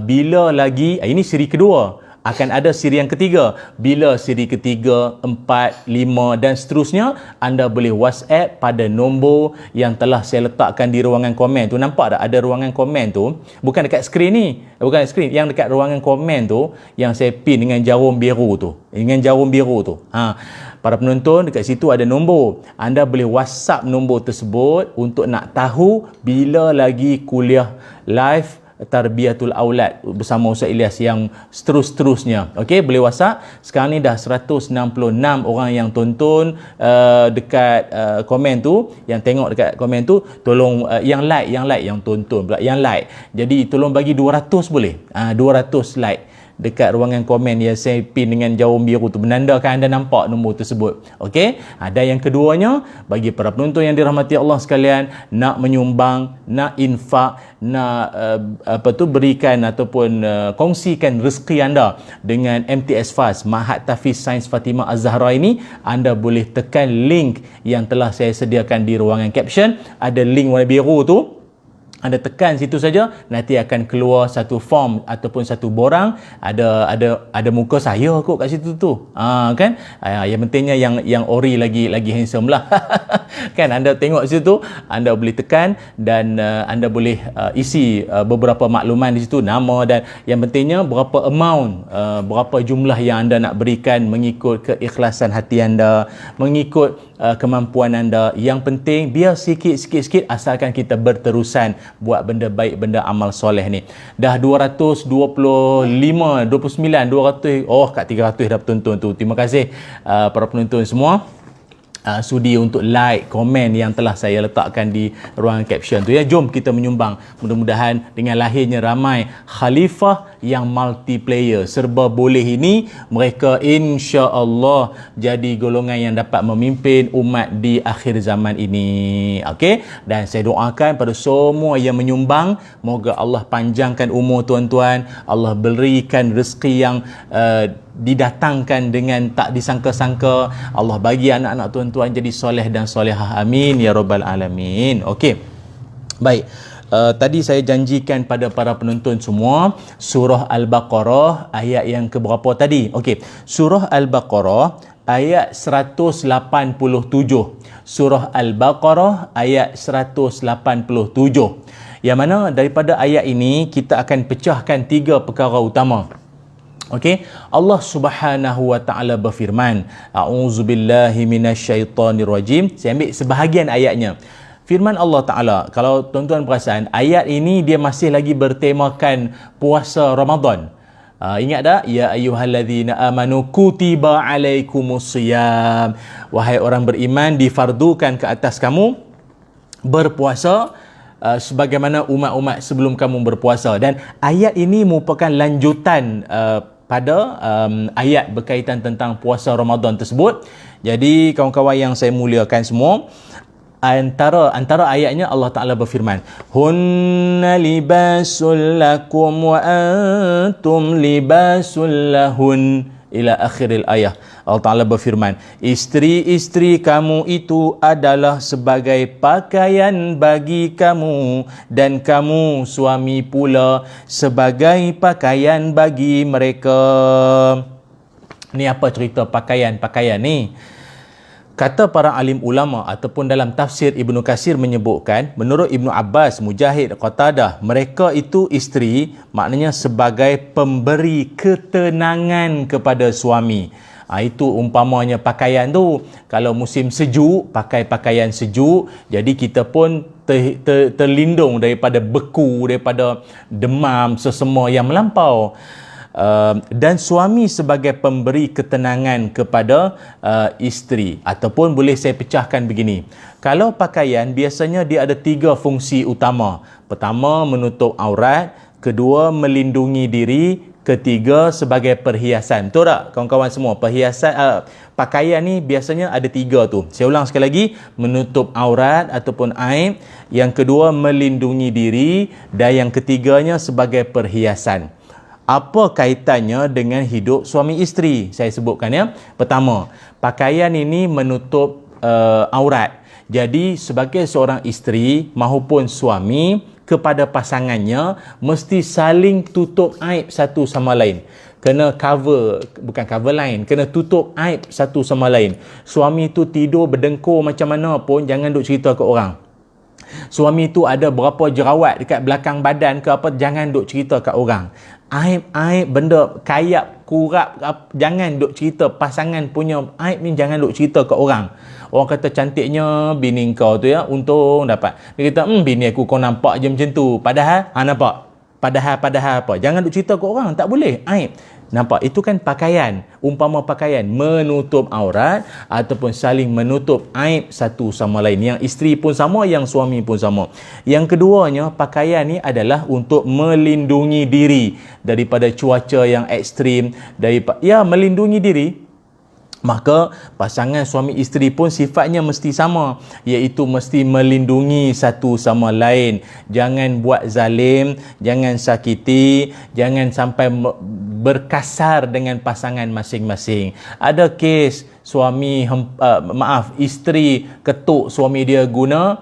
bila lagi, ini siri kedua, akan ada siri yang ketiga. Bila siri ketiga, 4, 5 dan seterusnya, anda boleh WhatsApp pada nombor yang telah saya letakkan di ruangan komen tu. Nampak tak ada ruangan komen tu? Bukan dekat skrin ni. Bukan skrin, yang dekat ruangan komen tu yang saya pin dengan jarum biru tu. Dengan jarum biru tu. Para penonton, dekat situ ada nombor. Anda boleh WhatsApp nombor tersebut untuk nak tahu bila lagi kuliah live Tarbiyatul Aulad bersama Ustaz Ilyas yang seterus-terusnya. Okey, boleh WhatsApp. Sekarang ni dah 166 orang yang tonton dekat komen tu, yang tengok dekat komen tu, tolong yang like, yang tonton pula, yang like. Jadi tolong bagi 200 boleh? 200 like dekat ruangan komen yang saya pin dengan jarum biru tu, menandakan anda nampak nombor tersebut. Okey, dan yang keduanya, bagi para penonton yang dirahmati Allah sekalian, nak menyumbang, nak infak, nak berikan ataupun kongsikan rezeki anda dengan MTS FAS Mahat Tahfiz Sains Fatimah Az-Zahra ini, anda boleh tekan link yang telah saya sediakan di ruangan caption. Ada link warna biru tu, anda tekan situ saja, nanti akan keluar satu form ataupun satu borang, ada muka saya kot kat situ tu. Kan? Yang pentingnya yang ori lagi handsome lah. Kan, anda tengok situ, anda boleh tekan dan anda boleh isi beberapa makluman di situ, nama, dan yang pentingnya berapa amount, berapa jumlah yang anda nak berikan mengikut keikhlasan hati anda, mengikut kemampuan anda. Yang penting biar sikit-sikit asalkan kita berterusan buat benda baik, benda amal soleh ni. Dah 229, 200, kat 300 dah penonton tu. Terima kasih para penonton semua sudi untuk like, komen yang telah saya letakkan di ruangan caption tu ya. Jom kita menyumbang. Mudah-mudahan dengan lahirnya ramai khalifah yang multiplayer, serba boleh ini, mereka insya-Allah jadi golongan yang dapat memimpin umat di akhir zaman ini. Okey, dan saya doakan pada semua yang menyumbang, moga Allah panjangkan umur tuan-tuan, Allah berikan rezeki yang didatangkan dengan tak disangka-sangka, Allah bagi anak-anak tuan-tuan jadi soleh dan solehah, amin ya rabbal alamin. Okey, baik. Tadi saya janjikan pada para penonton semua surah Al-Baqarah ayat yang keberapa tadi? Okey, surah Al-Baqarah ayat 187. Surah Al-Baqarah ayat 187. Yang mana daripada ayat ini kita akan pecahkan 3 perkara utama. Okey, Allah Subhanahu wa taala berfirman, a'udzubillahi minasyaitonirrajim. Saya ambil sebahagian ayatnya. Firman Allah Taala, kalau tuan-tuan perasan, ayat ini dia masih lagi bertemakan puasa Ramadan. Ingat tak? Ya ayyuhallazina amanu kutiba alaikumusiyam. Wahai orang beriman, difardukan ke atas kamu berpuasa sebagaimana umat-umat sebelum kamu berpuasa. Dan ayat ini merupakan lanjutan pada ayat berkaitan tentang puasa Ramadan tersebut. Jadi kawan-kawan yang saya muliakan semua, antara ayatnya Allah Ta'ala berfirman, hunna libasul lakum wa antum libasul lahun, ila akhiril ayah. Allah Ta'ala berfirman, isteri-isteri kamu itu adalah sebagai pakaian bagi kamu, dan kamu suami pula sebagai pakaian bagi mereka. Ni apa cerita pakaian ni? Kata para alim ulama ataupun dalam tafsir Ibnu Katsir menyebutkan, menurut Ibnu Abbas, Mujahid, Qatadah, mereka itu isteri maknanya sebagai pemberi ketenangan kepada suami. Itu umpamanya pakaian tu. Kalau musim sejuk, pakai pakaian sejuk, jadi kita pun terlindung daripada beku, daripada demam, sesama yang melampau. Dan suami sebagai pemberi ketenangan kepada isteri. Ataupun boleh saya pecahkan begini. Kalau pakaian, biasanya dia ada 3 fungsi utama. Pertama, menutup aurat. Kedua, melindungi diri. Ketiga, sebagai perhiasan. Betul tak kawan-kawan semua? Perhiasan, pakaian ni biasanya ada 3 tu. Saya ulang sekali lagi. Menutup aurat ataupun aib. Yang kedua, melindungi diri. Dan yang ketiganya sebagai perhiasan. Apa kaitannya dengan hidup suami isteri? Saya sebutkan ya. Pertama, pakaian ini menutup aurat. Jadi sebagai seorang isteri maupun suami, kepada pasangannya mesti saling tutup aib satu sama lain. Kena cover, bukan cover lain, kena tutup aib satu sama lain. Suami tu tidur berdengkur macam mana pun, jangan duk cerita ke orang. Suami tu ada berapa jerawat dekat belakang badan ke apa, jangan duk cerita kat orang. Aib-aib, benda kayap, kurap, jangan duk cerita. Pasangan punya aib ni jangan duk cerita kat orang. Orang kata cantiknya bini kau tu ya, untung dapat. Dia kata, bini aku kau nampak je macam tu. Padahal, nampak. Padahal apa? Jangan duk cerita kat orang, tak boleh. Aib. Nampak? Itu kan pakaian. Umpama pakaian menutup aurat ataupun saling menutup aib satu sama lain. Yang isteri pun sama, yang suami pun sama. Yang keduanya, pakaian ni adalah untuk melindungi diri daripada cuaca yang ekstrim, melindungi diri. Maka pasangan suami isteri pun sifatnya mesti sama, iaitu mesti melindungi satu sama lain. Jangan buat zalim, jangan sakiti, jangan sampai berkasar dengan pasangan masing-masing. Ada kes suami isteri ketuk suami dia guna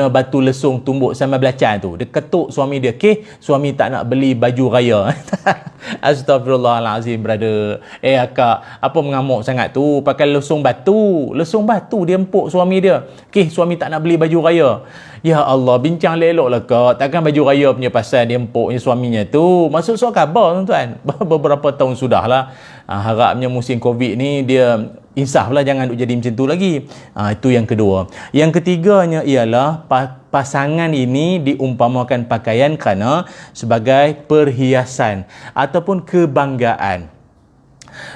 batu lesung tumbuk sama belacan tu. Dia ketuk suami dia, suami tak nak beli baju raya. Astagfirullahalazim, brother. Akak, apa mengamuk sangat tu? Pakai lesung batu dia empuk suami dia. Suami tak nak beli baju raya. Ya Allah, bincang elok lah kak. Takkan baju raya punya pasal dia empuknya suaminya tu. Maksud so khabar tuan-tuan. Beberapa tahun sudah lah. Harapnya musim Covid ni dia insaf lah, jangan duk jadi macam tu lagi. Itu yang kedua. Yang ketiganya ialah pasangan ini diumpamakan pakaian kerana sebagai perhiasan ataupun kebanggaan.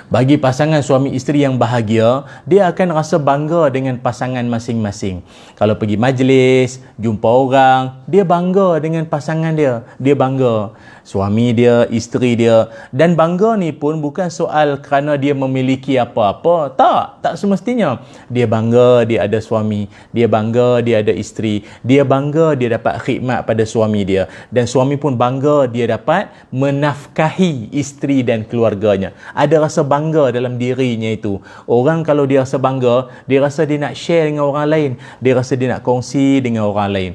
Bagi pasangan suami isteri yang bahagia, dia akan rasa bangga dengan pasangan masing-masing. Kalau pergi majlis, jumpa orang, dia bangga dengan pasangan dia. Dia bangga. Suami dia, isteri dia. Dan bangga ni pun bukan soal kerana dia memiliki apa-apa. Tak semestinya. Dia bangga dia ada suami. Dia bangga dia ada isteri. Dia bangga dia dapat khidmat pada suami dia. Dan suami pun bangga dia dapat menafkahi isteri dan keluarganya. Ada rasa bangga dalam dirinya itu. Orang kalau dia rasa bangga, dia rasa dia nak share dengan orang lain. Dia rasa dia nak kongsi dengan orang lain.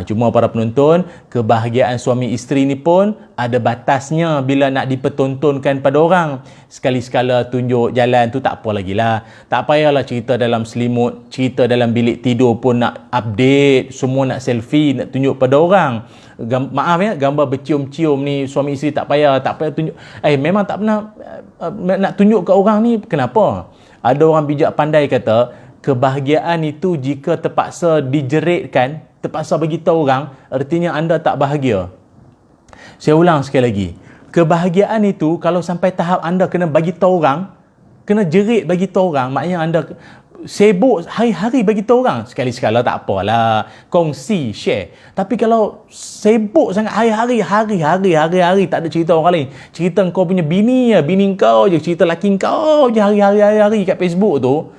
Cuma para penonton, kebahagiaan suami isteri ni pun ada batasnya bila nak dipertontonkan pada orang. Sekali-sekala tunjuk jalan tu tak apa lagi lah. Tak payahlah cerita dalam selimut, cerita dalam bilik tidur pun nak update, semua nak selfie, nak tunjuk pada orang. Maaf ya, gambar bercium-cium ni suami isteri tak payah tunjuk. Memang tak pernah nak tunjuk ke orang ni. Kenapa? Ada orang bijak pandai kata, kebahagiaan itu jika terpaksa dijeritkan, terpaksa bagi tahu orang, artinya anda tak bahagia. Saya ulang sekali lagi. Kebahagiaan itu kalau sampai tahap anda kena bagi tahu orang, kena jerit bagi tahu orang, maknanya anda sibuk hari-hari bagi tahu orang. Sekali-sekala tak apalah, kongsi, share. Tapi kalau sibuk sangat hari-hari tak ada cerita orang lain, cerita kau punya bini kau je, cerita laki kau je hari-hari kat Facebook tu,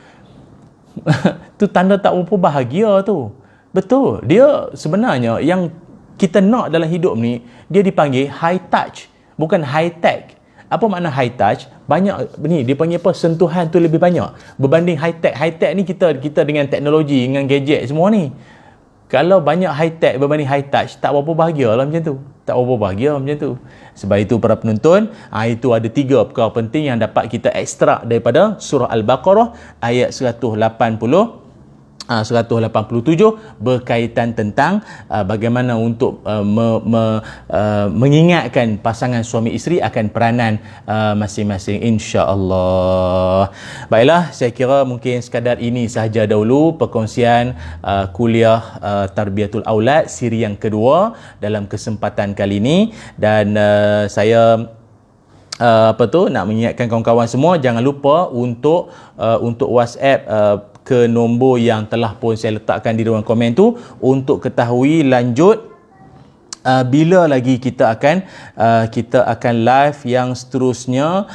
tu tanda tak berapa bahagia tu. Betul. Dia sebenarnya yang kita nak dalam hidup ni, dia dipanggil high touch, bukan high tech. Apa makna high touch? Banyak ni, dia panggil apa? Sentuhan tu lebih banyak berbanding high tech. High tech ni kita dengan teknologi, dengan gadget semua ni. Kalau banyak high tech berbanding high touch, tak berapa bahagia lah macam tu. Tak berapa bahagia macam tu. Sebab itu para penonton, itu ada 3 perkara penting yang dapat kita ekstrak daripada surah Al-Baqarah ayat 180 187 berkaitan tentang bagaimana untuk mengingatkan pasangan suami isteri akan peranan masing-masing, insya-Allah. Baiklah, saya kira mungkin sekadar ini sahaja dahulu perkongsian kuliah Tarbiyatul Aulad siri yang kedua dalam kesempatan kali ini, dan saya nak mengingatkan kawan-kawan semua jangan lupa untuk WhatsApp ke nombor yang telah pun saya letakkan di ruang komen tu untuk ketahui lanjut bila lagi kita akan live yang seterusnya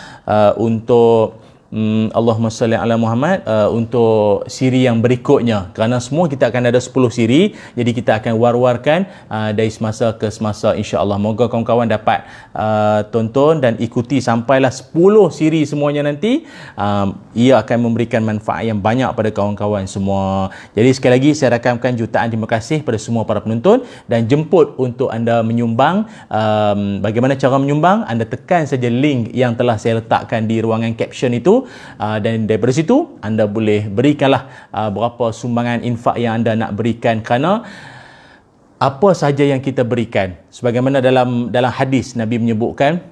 untuk Allahumma salli ala Muhammad, untuk siri yang berikutnya, kerana semua kita akan ada 10 siri, jadi kita akan war-warkan dari semasa ke semasa, insya-Allah. Moga kawan-kawan dapat tonton dan ikuti sampailah 10 siri semuanya nanti. Ia akan memberikan manfaat yang banyak pada kawan-kawan semua. Jadi sekali lagi saya rakamkan jutaan terima kasih pada semua para penonton, dan jemput untuk anda menyumbang. Bagaimana cara menyumbang? Anda tekan saja link yang telah saya letakkan di ruangan caption itu, dan daripada situ anda boleh berikanlah berapa sumbangan infak yang anda nak berikan, kerana apa sahaja yang kita berikan, sebagaimana dalam hadis Nabi menyebutkan,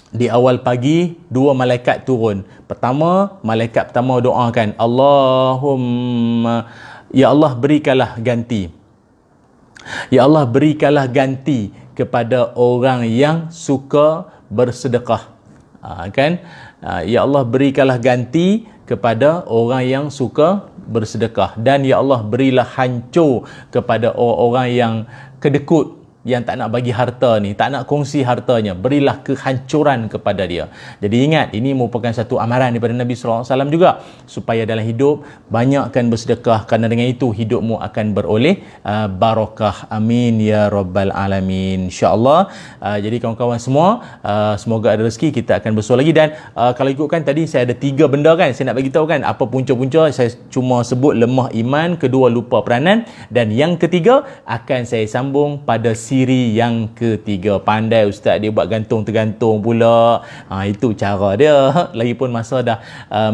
di awal pagi 2 malaikat turun. Malaikat pertama doakan, Allahumma, ya Allah berikanlah ganti, ya Allah berikanlah ganti kepada orang yang suka bersedekah. Ya Allah berikanlah ganti kepada orang yang suka bersedekah, dan ya Allah berilah hancur kepada orang-orang yang kedekut, yang tak nak bagi harta ni, tak nak kongsi hartanya, berilah kehancuran kepada dia. Jadi ingat, ini merupakan satu amaran daripada Nabi SAW juga, supaya dalam hidup banyakkan bersedekah, kerana dengan itu hidupmu akan beroleh barakah. Amin ya rabbal alamin, insya-Allah. Jadi kawan-kawan semua, semoga ada rezeki, kita akan bersua lagi. Dan kalau ikutkan tadi saya ada 3 benda kan, saya nak bagi tahu kan, apa punca-punca. Saya cuma sebut lemah iman, kedua lupa peranan, dan yang ketiga akan saya sambung pada siri yang ketiga. Pandai ustaz dia buat gantung tergantung pula. Itu cara dia. Lagipun masa dah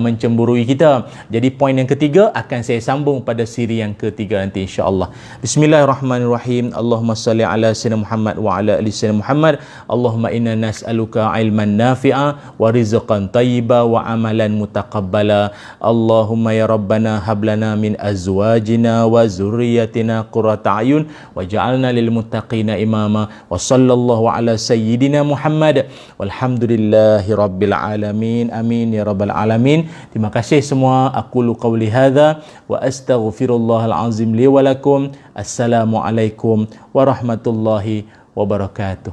mencemburui kita. Jadi poin yang ketiga akan saya sambung pada siri yang ketiga nanti, insya-Allah. Bismillahirrahmanirrahim. Allahumma salli ala sayyidina Muhammad wa ala ali sayyidina Muhammad. Allahumma inna nas'aluka ilman nafi'a wa rizqan thayyiba wa amalan mutaqabbala. Allahumma ya rabbana hablana min azwajina wa zurriyyatina qurrata ayun waj'alna lil muttaqina imama. Wa sallallahu ala sayyidina Muhammad walhamdulillahi rabbil alamin. Amin ya rabbal alamin. Terima kasih semua. Aqulu qawli hadza wa astaghfirullahal azim li wa lakum. Assalamualaikum warahmatullahi wabarakatuh.